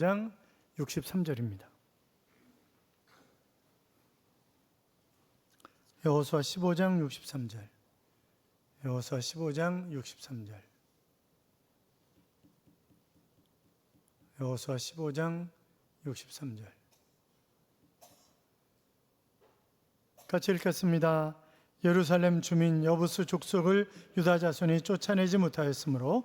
장 63절입니다. 여호수아 15장 63절. 여호수아 15장 63절. 여호수아 15장 63절. 같이 읽겠습니다. 예루살렘 주민 여부수 족속을 유다 자손이 쫓아내지 못하였으므로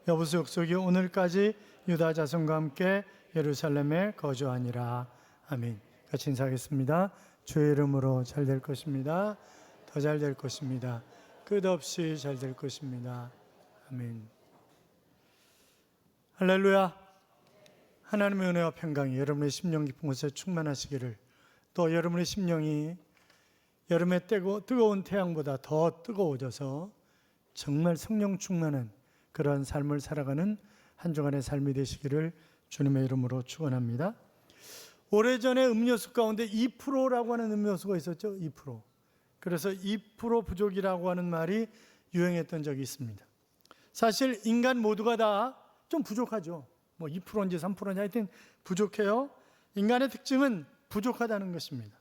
여부수 족속이 오늘까지 유다 자손과 함께 예루살렘에 거주하니라. 아멘. 같이 인사하겠습니다. 주의 이름으로 잘 될 것입니다. 더 잘 될 것입니다. 끝없이 잘 될 것입니다. 아멘. 할렐루야. 하나님의 은혜와 평강이 여러분의 심령 깊은 곳에 충만하시기를, 또 여러분의 심령이 여름의 뜨거운 태양보다 더 뜨거워져서 정말 성령 충만한 그러한 삶을 살아가는 한 주간의 삶이 되시기를 주님의 이름으로 축원합니다. 오래전에 음료수 가운데 2%라고 하는 음료수가 있었죠. 2%. 그래서 2% 부족이라고 하는 말이 유행했던 적이 있습니다. 사실 인간 모두가 다 좀 부족하죠. 뭐 2%인지 3%인지 하여튼 부족해요. 인간의 특징은 부족하다는 것입니다.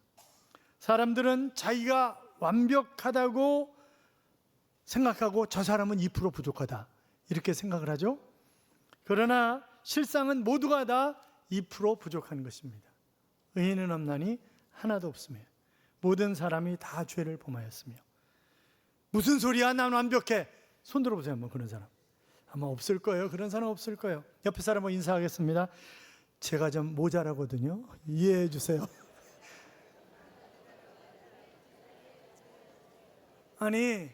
사람들은 자기가 완벽하다고 생각하고 저 사람은 2% 부족하다 이렇게 생각을 하죠. 그러나 실상은 모두가 다 2% 부족한 것입니다. 의인은 없나니 하나도 없으며 모든 사람이 다 죄를 범하였으며. 무슨 소리야, 난 완벽해. 손 들어보세요. 뭐 그런 사람 아마 없을 거예요. 그런 사람 없을 거예요. 옆에 사람하고 인사하겠습니다. 제가 좀 모자라거든요. 이해해 주세요. 아니,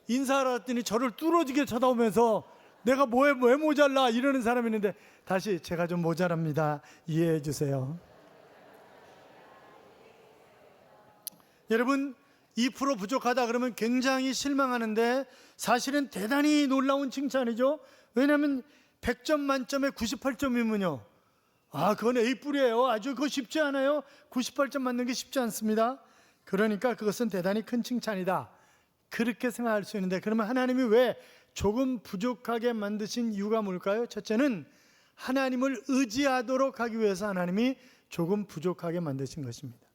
인사하러 왔더니 저를 뚫어지게 쳐다보면서 내가 왜 모자라 이러는 사람이 있는데, 다시 제가 좀 모자랍니다. 이해해 주세요. 여러분, 2% 부족하다 그러면 굉장히 실망하는데 사실은 대단히 놀라운 칭찬이죠. 왜냐하면 100점 만점에 98점이면요, 그건 A뿔이에요. 아주 그거 쉽지 않아요. 98점 맞는 게 쉽지 않습니다. 그러니까 그것은 대단히 큰 칭찬이다, 그렇게 생각할 수 있는데, 그러면 하나님이 왜 조금 부족하게 만드신 이유가 뭘까요? 첫째는 하나님을 의지하도록 하기 위해서 하나님이 조금 부족하게 만드신 것입니다.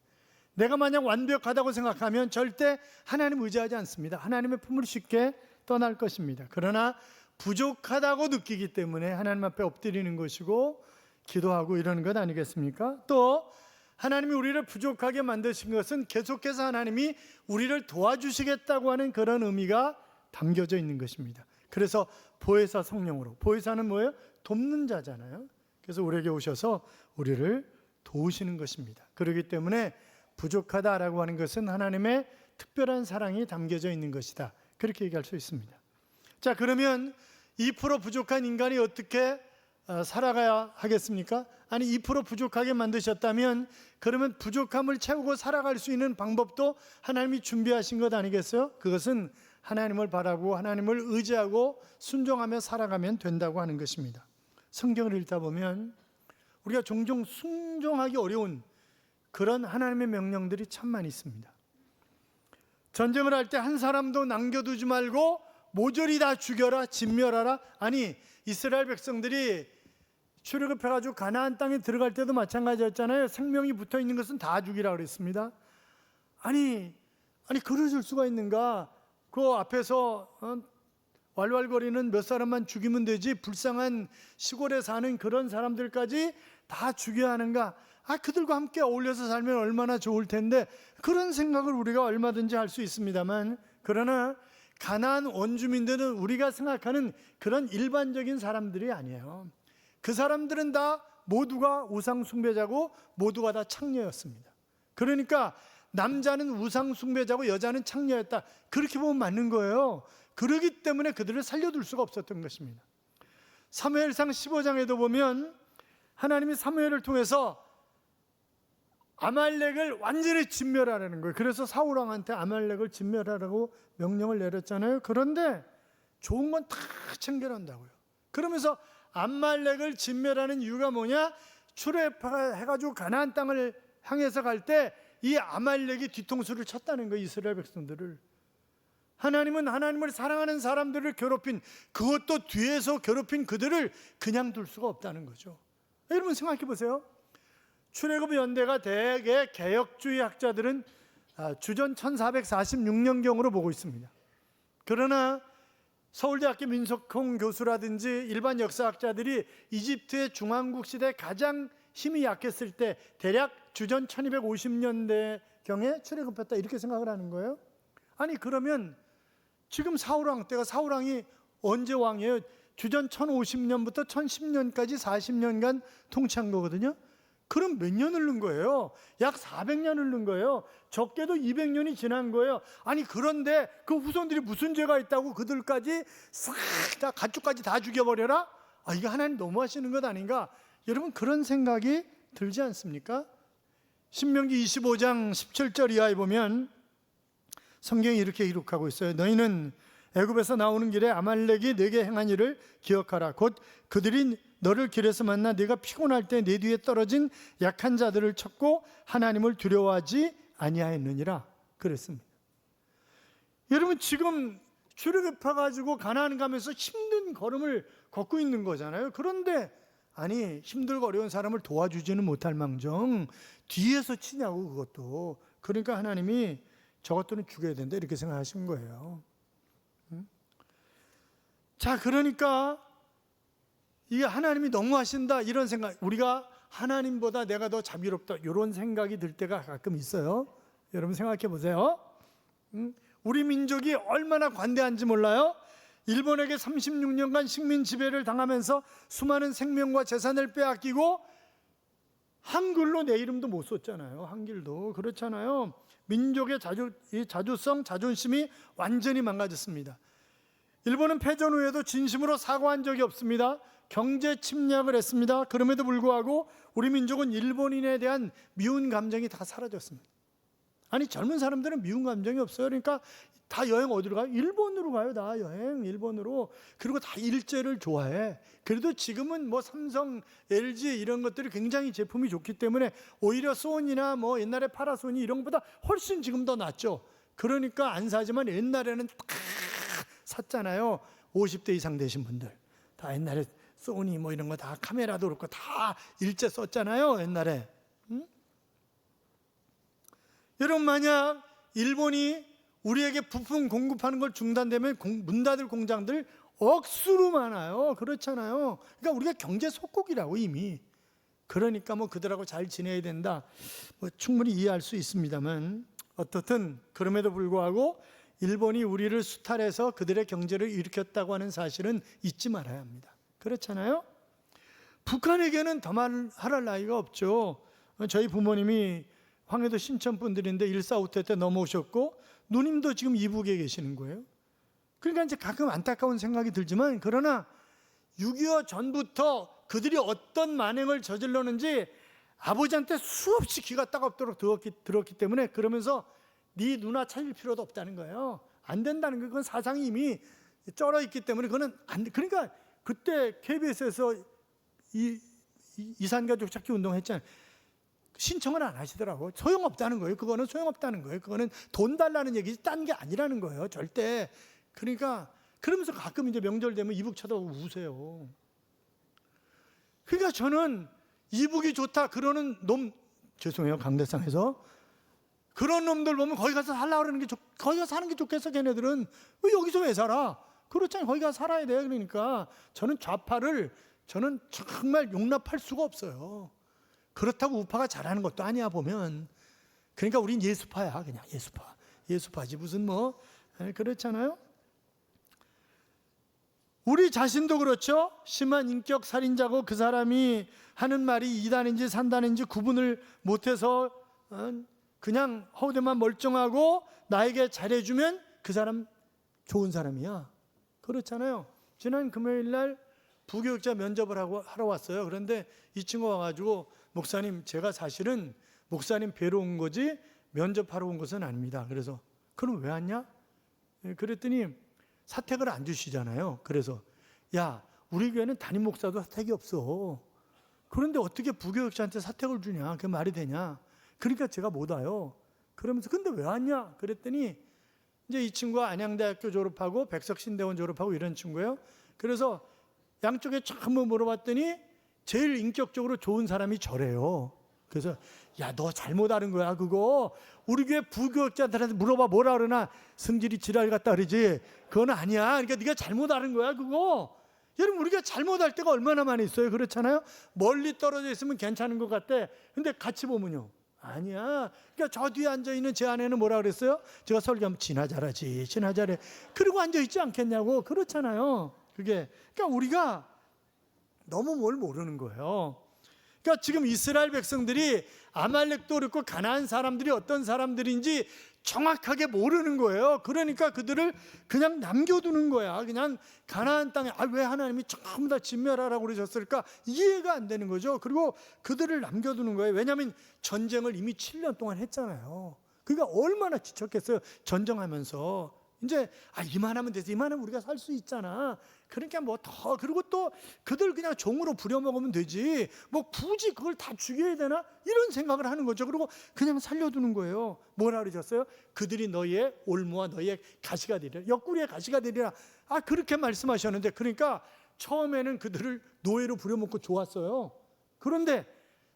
내가 만약 완벽하다고 생각하면 절대 하나님 의지하지 않습니다. 하나님의 품을 쉽게 떠날 것입니다. 그러나 부족하다고 느끼기 때문에 하나님 앞에 엎드리는 것이고 기도하고 이러는 것 아니겠습니까? 또 하나님이 우리를 부족하게 만드신 것은 계속해서 하나님이 우리를 도와주시겠다고 하는 그런 의미가 담겨져 있는 것입니다. 그래서 보혜사 성령으로, 보혜사는 뭐예요? 돕는 자잖아요. 그래서 우리에게 오셔서 우리를 도우시는 것입니다. 그렇기 때문에 부족하다라고 하는 것은 하나님의 특별한 사랑이 담겨져 있는 것이다, 그렇게 얘기할 수 있습니다. 자, 그러면 2% 부족한 인간이 어떻게 살아가야 하겠습니까? 아니, 2% 부족하게 만드셨다면 그러면 부족함을 채우고 살아갈 수 있는 방법도 하나님이 준비하신 것 아니겠어요? 그것은 하나님을 바라고 하나님을 의지하고 순종하며 살아가면 된다고 하는 것입니다. 성경을 읽다 보면 우리가 종종 순종하기 어려운 그런 하나님의 명령들이 참 많이 있습니다. 전쟁을 할 때 한 사람도 남겨두지 말고 모조리 다 죽여라, 진멸하라. 아니, 이스라엘 백성들이 출애굽해가지고 가나안 땅에 들어갈 때도 마찬가지였잖아요. 생명이 붙어있는 것은 다 죽이라 그랬습니다. 아니 그러실 수가 있는가? 그 앞에서 왈왈거리는 몇 사람만 죽이면 되지 불쌍한 시골에 사는 그런 사람들까지 다 죽여야 하는가? 그들과 함께 어울려서 살면 얼마나 좋을 텐데, 그런 생각을 우리가 얼마든지 할 수 있습니다만, 그러나 가나안 원주민들은 우리가 생각하는 그런 일반적인 사람들이 아니에요. 그 사람들은 다 모두가 우상 숭배자고 모두가 다 창녀였습니다. 그러니까 남자는 우상 숭배자고 여자는 창녀였다, 그렇게 보면 맞는 거예요. 그렇기 때문에 그들을 살려둘 수가 없었던 것입니다. 사무엘상 15장에도 보면 하나님이 사무엘을 통해서 아말렉을 완전히 진멸하라는 거예요. 그래서 사울왕한테 아말렉을 진멸하라고 명령을 내렸잖아요. 그런데 좋은 건 다 챙겨낸다고요. 그러면서 아말렉을 진멸하는 이유가 뭐냐? 출애굽해가지고 가나안 땅을 향해서 갈 때 이 아말렉이 뒤통수를 쳤다는 거예요, 이스라엘 백성들을. 하나님은 하나님을 사랑하는 사람들을 괴롭힌, 그것도 뒤에서 괴롭힌 그들을 그냥 둘 수가 없다는 거죠. 여러분 생각해 보세요. 출애굽 연대가 대개 개혁주의 학자들은 주전 1446년경으로 보고 있습니다. 그러나 서울대학교 민석홍 교수라든지 일반 역사학자들이 이집트의 중왕국 시대 가장 힘이 약했을 때 대략 주전 1250년대경에 출애굽했다 이렇게 생각을 하는 거예요. 아니 그러면 지금 사울왕 때가 사울왕이 언제 왕이에요? 주전 1050년부터 1010년까지 40년간 통치한 거거든요. 그럼 몇 년 흐른 거예요? 약 400년 흐른 거예요. 적게도 200년이 지난 거예요. 아니 그런데 그 후손들이 무슨 죄가 있다고 그들까지 싹 다 가축까지 다 죽여버려라? 이게 하나님 너무하시는 것 아닌가? 여러분 그런 생각이 들지 않습니까? 신명기 25장 17절 이하에 보면 성경이 이렇게 기록하고 있어요. 너희는 애굽에서 나오는 길에 아말렉이 네게 행한 일을 기억하라. 곧 그들이 너를 길에서 만나 네가 피곤할 때 네 뒤에 떨어진 약한 자들을 쳤고 하나님을 두려워하지 아니하였느니라 그랬습니다. 여러분 지금 출애굽해가지고 가나안 가면서 힘든 걸음을 걷고 있는 거잖아요. 그런데 아니 힘들고 어려운 사람을 도와주지는 못할 망정 뒤에서 치냐고 그것도. 그러니까 하나님이 저것들은 죽여야 된다 이렇게 생각하신 거예요. 자 그러니까 이게 하나님이 너무하신다 이런 생각, 우리가 하나님보다 내가 더 자비롭다 이런 생각이 들 때가 가끔 있어요. 여러분 생각해 보세요. 우리 민족이 얼마나 관대한지 몰라요? 일본에게 36년간 식민 지배를 당하면서 수많은 생명과 재산을 빼앗기고 한글로 내 이름도 못 썼잖아요. 한글도 그렇잖아요. 민족의 자주성, 자존심이 완전히 망가졌습니다. 일본은 패전 후에도 진심으로 사과한 적이 없습니다. 경제 침략을 했습니다. 그럼에도 불구하고 우리 민족은 일본인에 대한 미운 감정이 다 사라졌습니다. 아니 젊은 사람들은 미운 감정이 없어요. 그러니까 다 여행 어디로 가요? 일본으로 가요. 다 여행 일본으로. 그리고 다 일제를 좋아해. 그래도 지금은 뭐 삼성, LG 이런 것들이 굉장히 제품이 좋기 때문에 오히려 소니나 뭐 옛날에 파라소니 이런 것보다 훨씬 지금 더 낫죠. 그러니까 안 사지만 옛날에는 다 샀잖아요. 50대 이상 되신 분들 다 옛날에 소니 뭐 이런 거 다 카메라도 그렇고 다 일제 썼잖아요. 옛날에. 여러분 만약 일본이 우리에게 부품 공급하는 걸 중단되면 문 닫을 공장들 억수로 많아요. 그렇잖아요. 그러니까 우리가 경제 속국이라고 이미. 그러니까 뭐 그들하고 잘 지내야 된다. 뭐 충분히 이해할 수 있습니다만 어떻든 그럼에도 불구하고 일본이 우리를 수탈해서 그들의 경제를 일으켰다고 하는 사실은 잊지 말아야 합니다. 그렇잖아요. 북한에게는 더 말할 나위가 없죠. 저희 부모님이 황해도 신천 분들인데 1.4.5태 때 넘어오셨고 누님도 지금 이북에 계시는 거예요. 그러니까 이제 가끔 안타까운 생각이 들지만 그러나 6.25 전부터 그들이 어떤 만행을 저질렀는지 아버지한테 수없이 귀가 따갑도록 들었기 때문에 그러면서 네 누나 찾을 필요도 없다는 거예요. 안 된다는 거. 그건 사상이 이미 쩔어 있기 때문에 그거는 안 돼. 그러니까 그때 KBS에서 이산가족 찾기 운동했잖아요. 신청을 안 하시더라고. 소용없다는 거예요. 그거는 소용없다는 거예요. 그거는 돈 달라는 얘기지 딴 게 아니라는 거예요. 절대. 그러니까 그러면서 가끔 이제 명절 되면 이북 쳐다보고 우세요. 그러니까 저는 이북이 좋다 그러는 놈, 죄송해요 강대상에서 그런 놈들 보면 거기 가서 살라 그러는 게 거기 가서 사는 게 좋겠어. 걔네들은 왜 여기서 왜 살아? 그렇잖아요. 거기 가서 살아야 돼요. 그러니까 저는 좌파를 저는 정말 용납할 수가 없어요. 그렇다고 우파가 잘하는 것도 아니야 보면. 그러니까 우린 예수파야. 그냥 예수파지 무슨 뭐 그렇잖아요. 우리 자신도 그렇죠. 심한 인격 살인자고 그 사람이 하는 말이 이단인지 산단인지 구분을 못해서 그냥 허우대만 멀쩡하고 나에게 잘해주면 그 사람 좋은 사람이야. 그렇잖아요. 지난 금요일 날 부교육자 면접을 하러 왔어요. 그런데 이 친구가 와가지고 목사님 제가 사실은 목사님 뵈러 온 거지 면접하러 온 것은 아닙니다. 그래서 그럼 왜 왔냐? 그랬더니 사택을 안 주시잖아요. 그래서 야 우리 교회는 담임 목사도 사택이 없어. 그런데 어떻게 부교육자한테 사택을 주냐? 그게 말이 되냐? 그러니까 제가 못 와요. 그러면서 근데 왜 왔냐? 그랬더니 이제 이 친구가 안양대학교 졸업하고 백석신대원 졸업하고 이런 친구예요. 그래서 양쪽에 전부 물어봤더니 제일 인격적으로 좋은 사람이 저래요. 그래서 야, 너 잘못 아는 거야 그거. 우리 교회 부교육자들한테 물어봐 뭐라 그러나 성질이 지랄 같다 그러지. 그건 아니야. 그러니까 네가 잘못 아는 거야 그거. 여러분 우리가 잘못할 때가 얼마나 많이 있어요. 그렇잖아요. 멀리 떨어져 있으면 괜찮은 것 같대. 근데 같이 보면요, 아니야. 그러니까 저 뒤에 앉아있는 제 아내는 뭐라 그랬어요? 제가 설교하면 지나자라지 지나자래. 그러고 앉아있지 않겠냐고. 그렇잖아요. 그게 그러니까 우리가 너무 뭘 모르는 거예요. 그러니까 지금 이스라엘 백성들이 아말렉도 그렇고 가나안 사람들이 어떤 사람들인지 정확하게 모르는 거예요. 그러니까 그들을 그냥 남겨두는 거야. 그냥 가나안 땅에 왜 하나님이 전부 다 진멸하라고 그러셨을까 이해가 안 되는 거죠. 그리고 그들을 남겨두는 거예요. 왜냐하면 전쟁을 이미 7년 동안 했잖아요. 그러니까 얼마나 지쳤겠어요. 전쟁하면서 이제 이만하면 돼서 이만하면 우리가 살 수 있잖아. 그러니까 뭐 더, 그리고 또 그들 그냥 종으로 부려먹으면 되지 뭐 굳이 그걸 다 죽여야 되나 이런 생각을 하는 거죠. 그리고 그냥 살려두는 거예요. 뭐라 그러셨어요? 그들이 너희의 올무와 너희의 가시가 되리라. 옆구리의 가시가 되리라. 그렇게 말씀하셨는데, 그러니까 처음에는 그들을 노예로 부려먹고 좋았어요. 그런데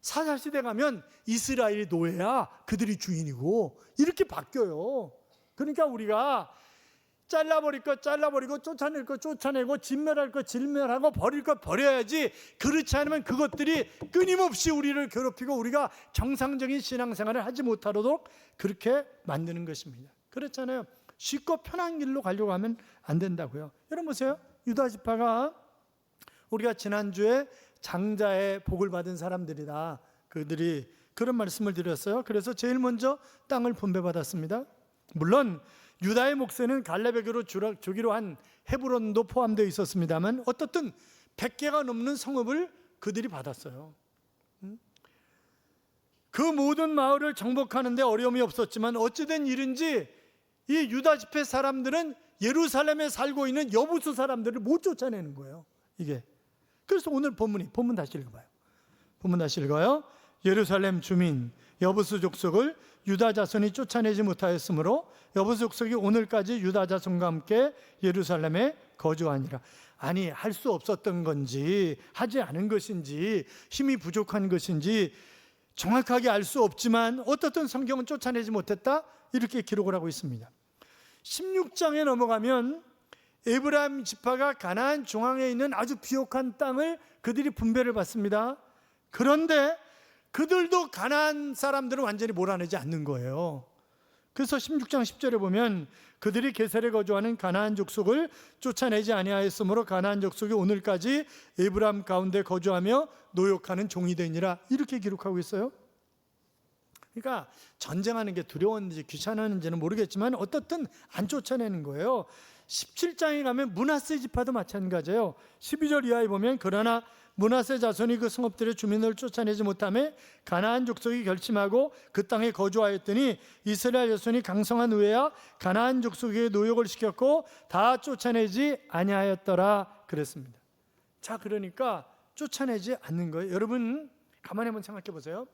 사사시대 가면 이스라엘이 노예야, 그들이 주인이고 이렇게 바뀌어요. 그러니까 우리가 잘라버릴 거 잘라버리고 쫓아낼 거 쫓아내고 진멸할 거 진멸하고 버릴 거 버려야지. 그렇지 않으면 그것들이 끊임없이 우리를 괴롭히고 우리가 정상적인 신앙생활을 하지 못하도록 그렇게 만드는 것입니다. 그렇잖아요. 쉽고 편한 길로 가려고 하면 안 된다고요. 여러분 보세요. 유다 지파가 우리가 지난주에 장자의 복을 받은 사람들이다. 그들이 그런 말씀을 드렸어요. 그래서 제일 먼저 땅을 분배받았습니다. 물론 유다의 몫에는 갈렙에게로 주기로 한 헤브론도 포함되어 있었습니다만 어떻든 100개가 넘는 성읍을 그들이 받았어요. 그 모든 마을을 정복하는 데 어려움이 없었지만 어찌된 일인지 이 유다 지파 사람들은 예루살렘에 살고 있는 여부수 사람들을 못 쫓아내는 거예요. 이게. 그래서 오늘 본문 다시 읽어봐요. 본문 다시 읽어요. 예루살렘 주민 여부수 족속을 유다 자손이 쫓아내지 못하였으므로 여부수 족속이 오늘까지 유다 자손과 함께 예루살렘에 거주하니라. 아니, 할 수 없었던 건지 하지 않은 것인지 힘이 부족한 것인지 정확하게 알 수 없지만 어떻든 성경은 쫓아내지 못했다 이렇게 기록을 하고 있습니다. 16장에 넘어가면 에브라임 지파가 가나안 중앙에 있는 아주 비옥한 땅을 그들이 분배를 받습니다. 그런데 그들도 가나안 사람들은 완전히 몰아내지 않는 거예요. 그래서 16장 10절에 보면 그들이 게셀에 거주하는 가나안 족속을 쫓아내지 아니하였으므로 가나안 족속이 오늘까지 에브라임 가운데 거주하며 노역하는 종이 되니라 이렇게 기록하고 있어요. 그러니까 전쟁하는 게 두려웠는지 귀찮았는지는 모르겠지만 어떻든 안 쫓아내는 거예요. 17장에 가면 므낫세 지파도 마찬가지예요. 12절 이하에 보면 그러나 므낫세 자손이 그 성읍들의 주민을 쫓아내지 못하며 가나안 족속이 결심하고 그 땅에 거주하였더니 이스라엘 자손이 강성한 후에야 가나안 족속에게 노역을 시켰고 다 쫓아내지 아니하였더라 그랬습니다. 자, 그러니까 쫓아내지 않는 거예요. 여러분 가만히 한번 생각해 보세요.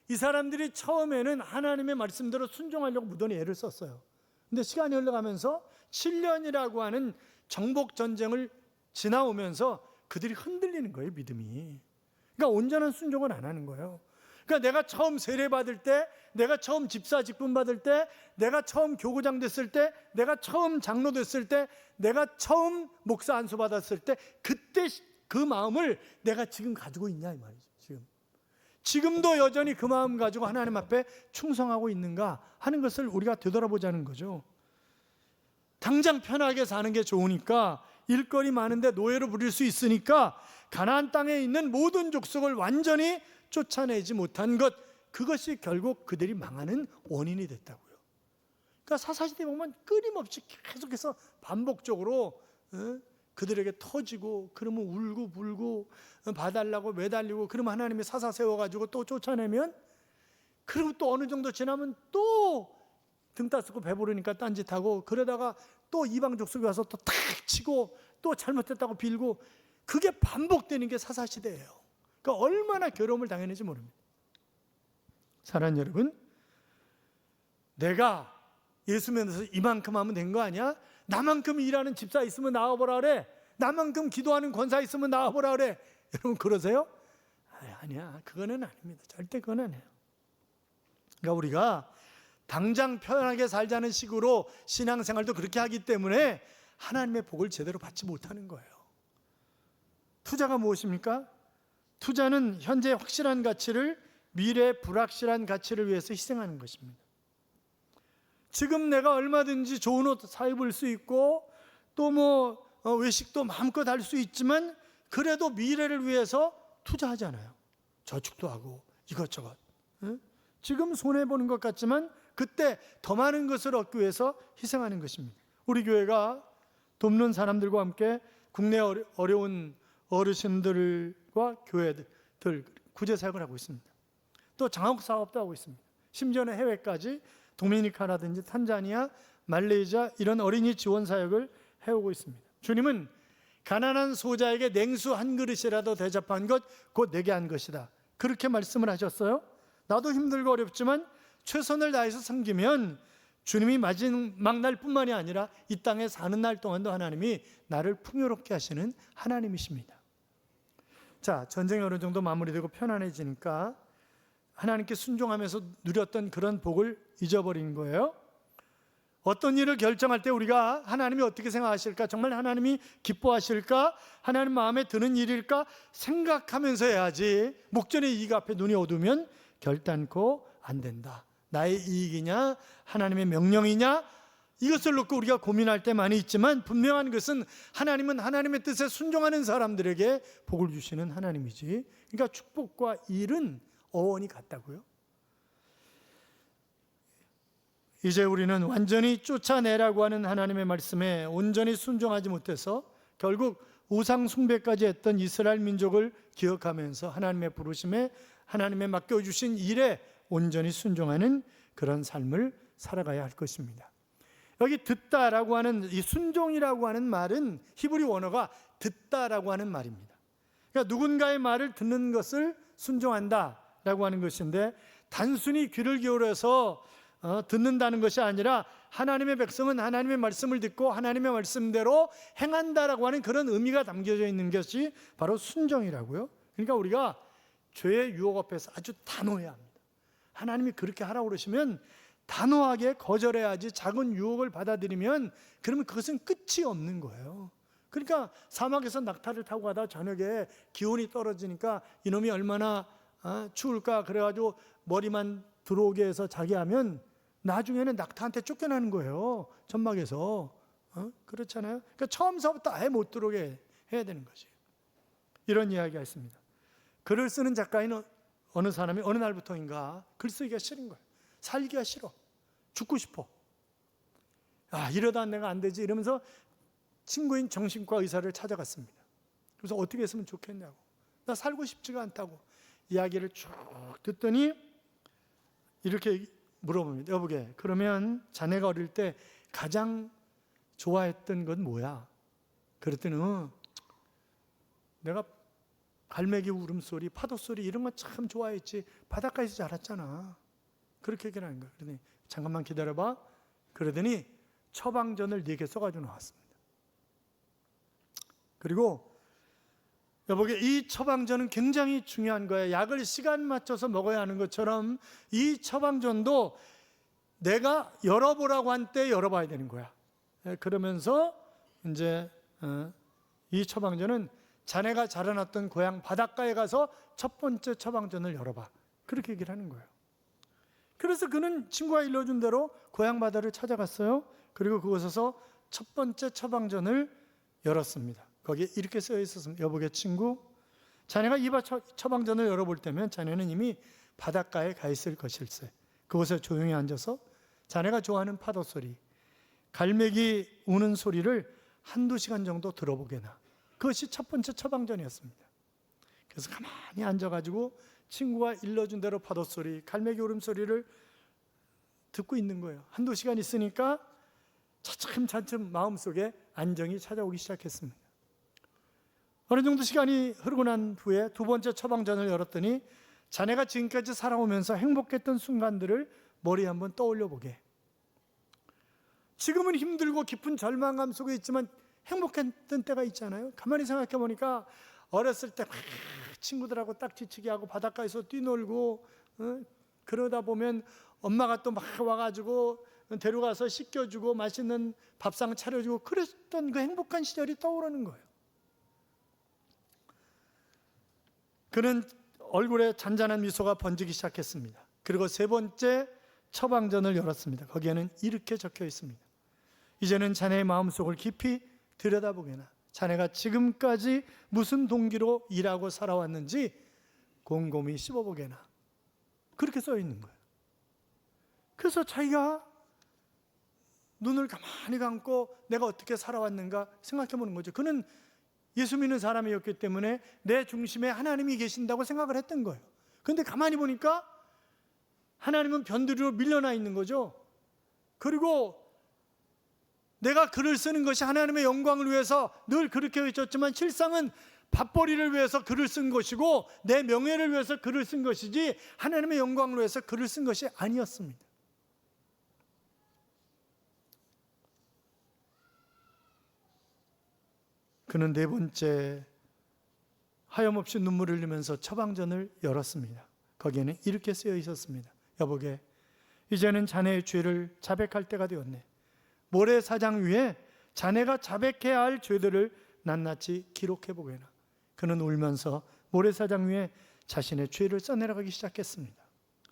이 사람들이 처음에는 하나님의 말씀대로 순종하려고 무던히 애를 썼어요. 근데 시간이 흘러가면서 7년이라고 하는 정복 전쟁을 지나오면서 그들이 흔들리는 거예요, 믿음이. 그러니까 온전한 순종을 안 하는 거예요. 그러니까 내가 처음 세례 받을 때, 내가 처음 집사 직분 받을 때, 내가 처음 교구장 됐을 때, 내가 처음 장로 됐을 때, 내가 처음 목사 안수 받았을 때, 그때 그 마음을 내가 지금 가지고 있냐 이 말이죠. 지금도 여전히 그 마음 가지고 하나님 앞에 충성하고 있는가 하는 것을 우리가 되돌아보자는 거죠. 당장 편하게 사는 게 좋으니까, 일거리 많은데 노예로 부릴 수 있으니까 가나안 땅에 있는 모든 족속을 완전히 쫓아내지 못한 것, 그것이 결국 그들이 망하는 원인이 됐다고요. 그러니까 사사시대 보면 끊임없이 계속해서 반복적으로 그들에게 터지고, 그러면 울고 불고 봐달라고 매달리고, 그러면 하나님이 사사 세워가지고 또 쫓아내면, 그리고 또 어느 정도 지나면 또 등 따스고 배부르니까 딴짓하고, 그러다가 또 이방 족속이 와서 또 탁 치고 또 잘못했다고 빌고, 그게 반복되는 게 사사시대예요. 그러니까 얼마나 괴로움을 당했는지 모릅니다. 사랑하는 여러분, 내가 예수 믿어서 이만큼 하면 된 거 아니야? 나만큼 일하는 집사 있으면 나와보라 그래. 나만큼 기도하는 권사 있으면 나와보라 그래. 여러분 그러세요? 아니야, 그거는 아닙니다. 절대 그건 아니에요. 그러니까 우리가 당장 편하게 살자는 식으로 신앙생활도 그렇게 하기 때문에 하나님의 복을 제대로 받지 못하는 거예요. 투자가 무엇입니까? 투자는 현재 확실한 가치를 미래 불확실한 가치를 위해서 희생하는 것입니다. 지금 내가 얼마든지 좋은 옷 사 입을 수 있고 또 외식도 마음껏 할 수 있지만 그래도 미래를 위해서 투자하잖아요. 저축도 하고 이것저것. 지금 손해보는 것 같지만 그때 더 많은 것을 얻기 위해서 희생하는 것입니다. 우리 교회가 돕는 사람들과 함께 국내 어려운 어르신들과 교회들 구제 사역을 하고 있습니다. 또 장학 사업도 하고 있습니다. 심지어는 해외까지 도미니카라든지 탄자니아, 말레이시아 이런 어린이 지원 사역을 해오고 있습니다. 주님은 가난한 소자에게 냉수 한 그릇이라도 대접한 것 곧 내게 한 것이다. 그렇게 말씀을 하셨어요. 나도 힘들고 어렵지만 최선을 다해서 섬기면 주님이 마지막 날뿐만이 아니라 이 땅에 사는 날 동안도 하나님이 나를 풍요롭게 하시는 하나님이십니다. 자, 전쟁이 어느 정도 마무리되고 편안해지니까 하나님께 순종하면서 누렸던 그런 복을 잊어버린 거예요. 어떤 일을 결정할 때 우리가 하나님이 어떻게 생각하실까? 정말 하나님이 기뻐하실까? 하나님 마음에 드는 일일까? 생각하면서 해야지. 목전의 이익 앞에 눈이 어두우면 결단코 안 된다. 나의 이익이냐? 하나님의 명령이냐? 이것을 놓고 우리가 고민할 때 많이 있지만 분명한 것은 하나님은 하나님의 뜻에 순종하는 사람들에게 복을 주시는 하나님이지. 그러니까 축복과 일은 어원이 같다고요. 이제 우리는 완전히 쫓아내라고 하는 하나님의 말씀에 온전히 순종하지 못해서 결국 우상 숭배까지 했던 이스라엘 민족을 기억하면서 하나님의 부르심에 하나님의 맡겨주신 일에 온전히 순종하는 그런 삶을 살아가야 할 것입니다. 여기 듣다라고 하는 이 순종이라고 하는 말은 히브리 원어가 듣다라고 하는 말입니다. 그러니까 누군가의 말을 듣는 것을 순종한다라고 하는 것인데 단순히 귀를 기울여서 듣는다는 것이 아니라 하나님의 백성은 하나님의 말씀을 듣고 하나님의 말씀대로 행한다라고 하는 그런 의미가 담겨져 있는 것이 바로 순종이라고요. 그러니까 우리가 죄의 유혹 앞에서 아주 단호해야 합니다. 하나님이 그렇게 하라고 그러시면 단호하게 거절해야지. 작은 유혹을 받아들이면 그러면 그것은 끝이 없는 거예요. 그러니까 사막에서 낙타를 타고 가다 저녁에 기온이 떨어지니까 이놈이 얼마나 추울까 그래가지고 머리만 들어오게 해서 자게 하면 나중에는 낙타한테 쫓겨나는 거예요. 전막에서. 그렇잖아요. 그러니까 처음서부터 아예 못 들어오게 해야 되는 거지. 이런 이야기가 있습니다. 글을 쓰는 작가인 어느 사람이 어느 날부터인가 글 쓰기가 싫은 거예요. 살기가 싫어. 죽고 싶어. 이러다 내가 안 되지 이러면서 친구인 정신과 의사를 찾아갔습니다. 그래서 어떻게 했으면 좋겠냐고. 나 살고 싶지가 않다고 이야기를 쭉 듣더니 이렇게 물어봅니다. 여보게, 그러면 자네가 어릴 때 가장 좋아했던 건 뭐야? 그랬더니 내가 갈매기 울음소리, 파도소리 이런 거 참 좋아했지. 바닷가에서 자랐잖아. 그렇게 얘기를 하는 거예요. 그러더니 잠깐만 기다려봐. 그러더니 처방전을 4개 써가지고 나왔습니다. 그리고 여보게, 이 처방전은 굉장히 중요한 거예요. 약을 시간 맞춰서 먹어야 하는 것처럼 이 처방전도 내가 열어보라고 한 때 열어봐야 되는 거야. 그러면서 이제 이 처방전은 자네가 자라났던 고향 바닷가에 가서 첫 번째 처방전을 열어봐. 그렇게 얘기를 하는 거예요. 그래서 그는 친구가 일러준 대로 고향 바다를 찾아갔어요. 그리고 그곳에서 첫 번째 처방전을 열었습니다. 거기에 이렇게 쓰여 있었습니다. 여보게 친구, 자네가 이 처방전을 열어볼 때면 자네는 이미 바닷가에 가 있을 것일세. 그곳에 조용히 앉아서 자네가 좋아하는 파도 소리, 갈매기 우는 소리를 1-2시간 정도 들어보게나. 그것이 첫 번째 처방전이었습니다. 그래서 가만히 앉아가지고 친구가 일러준 대로 파도 소리, 갈매기 울음소리를 듣고 있는 거예요. 1-2시간 있으니까 차츰차츰 마음속에 안정이 찾아오기 시작했습니다. 어느 정도 시간이 흐르고 난 후에 2번째 처방전을 열었더니 자네가 지금까지 살아오면서 행복했던 순간들을 머리에 한번 떠올려 보게. 지금은 힘들고 깊은 절망감 속에 있지만 행복했던 때가 있잖아요. 가만히 생각해 보니까 어렸을 때 막 친구들하고 딱지치기 하고 바닷가에서 뛰놀고 그러다 보면 엄마가 또 막 와가지고 데려가서 씻겨주고 맛있는 밥상 차려주고 그랬던 그 행복한 시절이 떠오르는 거예요. 그는 얼굴에 잔잔한 미소가 번지기 시작했습니다. 그리고 세 번째 처방전을 열었습니다. 거기에는 이렇게 적혀 있습니다. 이제는 자네의 마음속을 깊이 들여다보게나 자네가 지금까지 무슨 동기로 일하고 살아왔는지 곰곰이 씹어보게나. 그렇게 써 있는 거예요. 그래서 자기가 눈을 가만히 감고 내가 어떻게 살아왔는가 생각해 보는 거죠. 그는 예수 믿는 사람이었기 때문에 내 중심에 하나님이 계신다고 생각을 했던 거예요. 그런데 가만히 보니까 하나님은 변두리로 밀려나 있는 거죠. 그리고 내가 글을 쓰는 것이 하나님의 영광을 위해서 늘 그렇게 외쳤지만 실상은 밥벌이를 위해서 글을 쓴 것이고 내 명예를 위해서 글을 쓴 것이지 하나님의 영광을 위해서 글을 쓴 것이 아니었습니다. 그는 네 번째 하염없이 눈물을 흘리면서 처방전을 열었습니다. 거기에는 이렇게 쓰여 있었습니다. 여보게, 이제는 자네의 죄를 자백할 때가 되었네. 모래사장 위에 자네가 자백해야 할 죄들을 낱낱이 기록해 보게나. 그는 울면서 모래사장 위에 자신의 죄를 써내려가기 시작했습니다.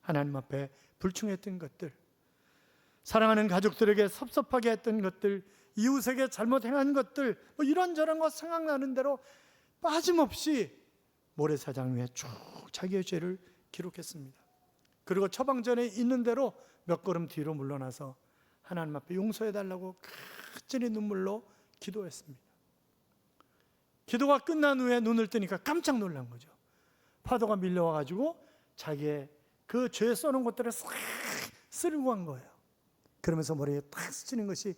하나님 앞에 불충했던 것들, 사랑하는 가족들에게 섭섭하게 했던 것들, 이웃에게 잘못 행한 것들, 이런저런 거 생각나는 대로 빠짐없이 모래사장 위에 쭉 자기의 죄를 기록했습니다. 그리고 처방전에 있는 대로 몇 걸음 뒤로 물러나서 하나님 앞에 용서해달라고 끝전에 눈물로 기도했습니다. 기도가 끝난 후에 눈을 뜨니까 깜짝 놀란 거죠. 파도가 밀려와가지고 자기의 그 죄에 써놓은 것들을 싹 쓸고 간 거예요. 그러면서 머리에 탁 스치는 것이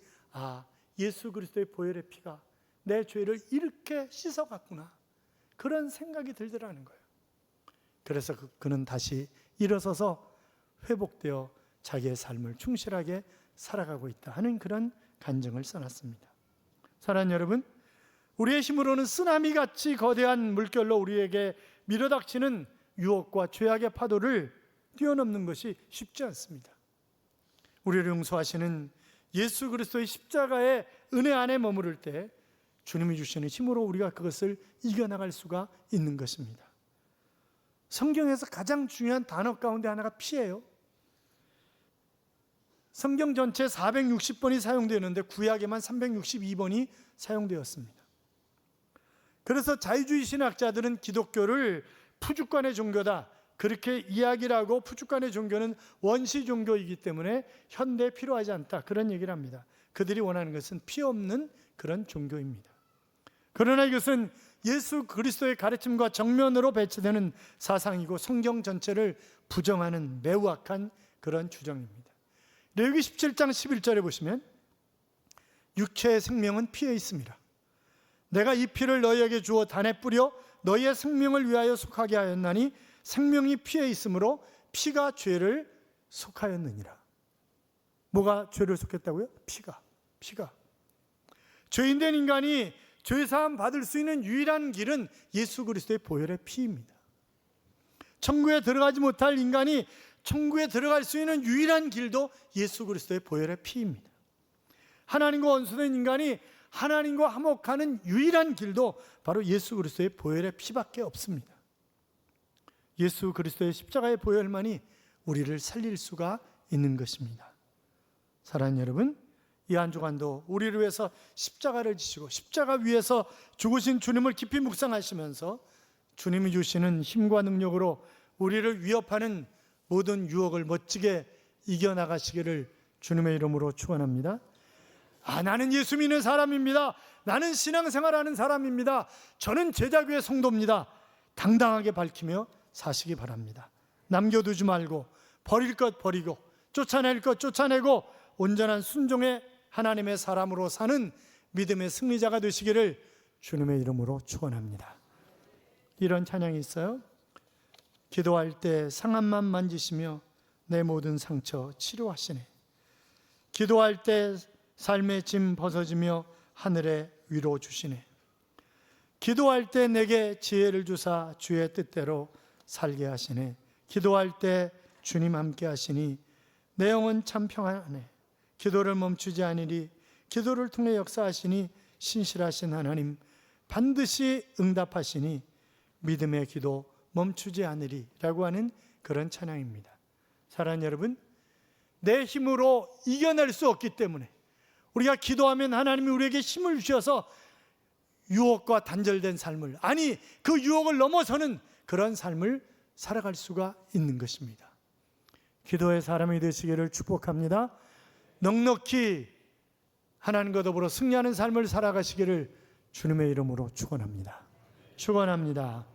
예수 그리스도의 보혈의 피가 내 죄를 이렇게 씻어갔구나, 그런 생각이 들더라는 거예요. 그래서 그는 다시 일어서서 회복되어 자기의 삶을 충실하게 살아가고 있다 하는 그런 간증을 써놨습니다. 사랑하는 여러분, 우리의 힘으로는 쓰나미같이 거대한 물결로 우리에게 밀어닥치는 유혹과 죄악의 파도를 뛰어넘는 것이 쉽지 않습니다. 우리를 용서하시는 예수 그리스도의 십자가의 은혜 안에 머무를 때 주님이 주시는 힘으로 우리가 그것을 이겨나갈 수가 있는 것입니다. 성경에서 가장 중요한 단어 가운데 하나가 피예요. 성경 전체 460번이 사용되었는데 구약에만 362번이 사용되었습니다. 그래서 자유주의 신학자들은 기독교를 푸주간의 종교다, 그렇게 이야기를 하고, 푸주간의 종교는 원시 종교이기 때문에 현대에 필요하지 않다, 그런 얘기를 합니다. 그들이 원하는 것은 피 없는 그런 종교입니다. 그러나 이것은 예수 그리스도의 가르침과 정면으로 배치되는 사상이고 성경 전체를 부정하는 매우 악한 그런 주장입니다. 레위기 17장 11절에 보시면 육체의 생명은 피에 있습니다. 내가 이 피를 너희에게 주어 단에 뿌려 너희의 생명을 위하여 속하게 하였나니 생명이 피에 있으므로 피가 죄를 속하였느니라. 뭐가 죄를 속했다고요? 피가. 죄인된 인간이 죄사함 받을 수 있는 유일한 길은 예수 그리스도의 보혈의 피입니다. 천국에 들어가지 못할 인간이 천국에 들어갈 수 있는 유일한 길도 예수 그리스도의 보혈의 피입니다. 하나님과 원수된 인간이 하나님과 화목하는 유일한 길도 바로 예수 그리스도의 보혈의 피밖에 없습니다. 예수 그리스도의 십자가의 보혈만이 우리를 살릴 수가 있는 것입니다. 사랑하는 여러분, 이 한 주간도 우리를 위해서 십자가를 지시고 십자가 위에서 죽으신 주님을 깊이 묵상하시면서 주님이 주시는 힘과 능력으로 우리를 위협하는 모든 유혹을 멋지게 이겨나가시기를 주님의 이름으로 축원합니다. 나는 예수 믿는 사람입니다. 나는 신앙생활하는 사람입니다. 저는 제자교회 성도입니다. 당당하게 밝히며 사시기 바랍니다. 남겨두지 말고 버릴 것 버리고 쫓아낼 것 쫓아내고 온전한 순종의 하나님의 사람으로 사는 믿음의 승리자가 되시기를 주님의 이름으로 축원합니다. 이런 찬양이 있어요. 기도할 때 상함만 만지시며 내 모든 상처 치료하시네. 기도할 때 삶의 짐 벗어지며 하늘에 위로 주시네. 기도할 때 내게 지혜를 주사 주의 뜻대로 살게 하시네. 기도할 때 주님 함께 하시니 내 영혼 참 평안하네. 기도를 멈추지 않으리. 기도를 통해 역사하시니 신실하신 하나님 반드시 응답하시니 믿음의 기도 멈추지 않으리 라고 하는 그런 찬양입니다. 사랑하는 여러분, 내 힘으로 이겨낼 수 없기 때문에 우리가 기도하면 하나님이 우리에게 힘을 주셔서 유혹과 단절된 삶을, 아니 그 유혹을 넘어서는 그런 삶을 살아갈 수가 있는 것입니다. 기도의 사람이 되시기를 축복합니다. 넉넉히 하나님과 더불어 승리하는 삶을 살아가시기를 주님의 이름으로 축원합니다. 축원합니다.